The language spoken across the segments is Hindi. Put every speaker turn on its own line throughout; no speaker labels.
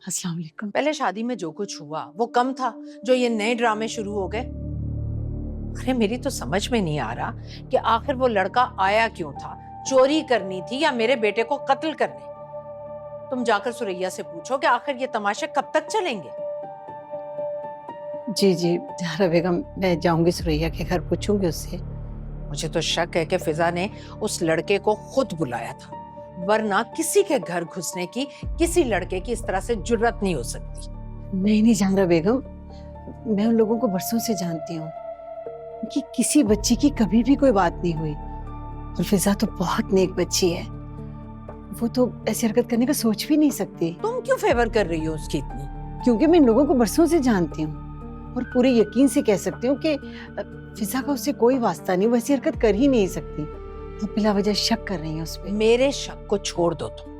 अस्सलाम वालेकुम।
पहले शादी में जो कुछ हुआ वो कम था जो ये नए ड्रामे शुरू हो गए। अरे मेरी तो समझ में नहीं आ रहा कि आखिर वो लड़का आया क्यों था, चोरी करनी थी या मेरे बेटे को कत्ल करने। तुम जाकर सुरैया से पूछो कि आखिर ये तमाशे कब तक चलेंगे।
जी जी जहरा बेगम, मैं जाऊंगी सुरैया के घर, पूछूंगी उससे।
मुझे तो शक है कि फिजा ने उस लड़के को खुद बुलाया था, वरना किसी के घर घुसने की किसी लड़के की इस तरह से जुर्रत नहीं हो सकती।
नहीं नहीं जहरा बेगम, मैं उन लोगों को बरसों से जानती हूँ कि किसी बच्ची की कभी भी कोई बात नहीं हुई। और फिजा तो बहुत नेक बच्ची है, वो तो ऐसी हरकत करने का सोच भी नहीं सकती।
तुम क्यों फेवर कर रही हो उसकी इतनी?
क्योंकि मैं इन लोगों को बरसों से जानती हूँ और पूरे यकीन से कह सकती हूँ कि फिजा का उससे कोई वास्ता नहीं, वो ऐसी हरकत कर ही नहीं सकती। आप बिला वजह शक कर रही हैं उस पर।
मेरे शक को छोड़ दो तुम,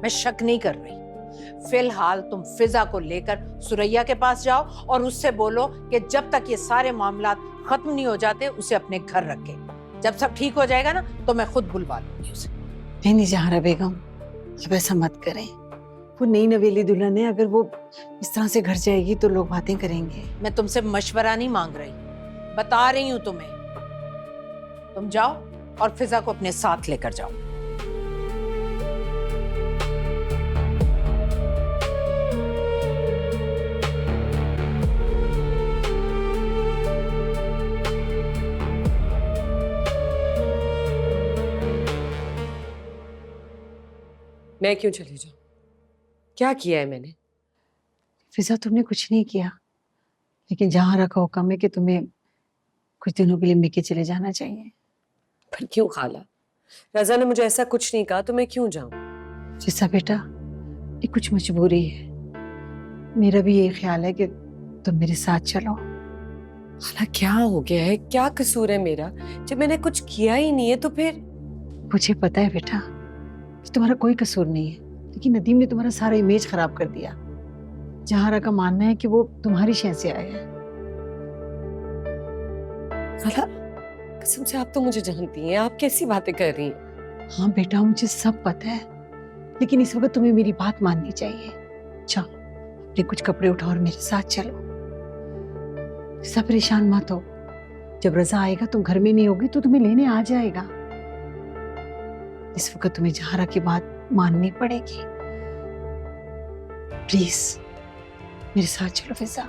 मैं शक नहीं कर रही। फिलहाल तुम फिजा को लेकर सुरैया के पास जाओ और उससे बोलो कि जब तक ये सारे मामलात खत्म नहीं हो जाते उसे अपने घर रखे। जब सब ठीक हो जाएगा ना तो मैं खुद बुलवा लूंगी उसे।
नहीं जहरा बेगम, अब ऐसा मत करें। वो नई नवेली दुल्हन है, अगर वो इस तरह से घर जाएगी तो लोग बातें करेंगे।
मैं तुमसे मशवरा नहीं मांग रही, बता रही हूं तुम्हें। तुम जाओ और फिजा को अपने साथ लेकर जाओ।
मैं क्यों चली जाऊं? क्या किया है मैंने?
फिजा तुमने कुछ नहीं किया, लेकिन जहां रखा हुक्म है कि तुम्हें कुछ दिनों के लिए मिके चले जाना चाहिए।
पर क्यों खाला? रजा ने मुझे ऐसा कुछ नहीं कहा तो मैं क्यों जाऊं?
जिसा बेटा, ये कुछ मजबूरी है। मेरा भी यही ख्याल है कि तुम मेरे साथ चलो।
खाला क्या हो गया है? क्या कसूर है मेरा? जब मैंने कुछ किया ही नहीं है तो फिर?
मुझे पता है बेटा कि तुम्हारा कोई कसूर नहीं है, लेकिन नदीम ने तुम्हारा सारा इमेज खराब कर दिया। जहारा का मानना है कि वो तुम्हारी शय से आया है।
खाला कसम से आप तो मुझे जानती हैं, आप कैसी बातें कर रही हैं?
हाँ बेटा, मुझे सब पता है, लेकिन इस वक्त तुम्हें मेरी बात माननी चाहिए। चलो अपने कुछ कपड़े उठाओ और मेरे साथ चलो। ऐसा परेशान मत हो, जब रजा आएगा तुम घर में नहीं होगी तो तुम्हें लेने आ जाएगा। इस वक्त तुम्हें जहारा की बात माननी पड़ेगी। प्लीज मेरे साथ चलो फिजा।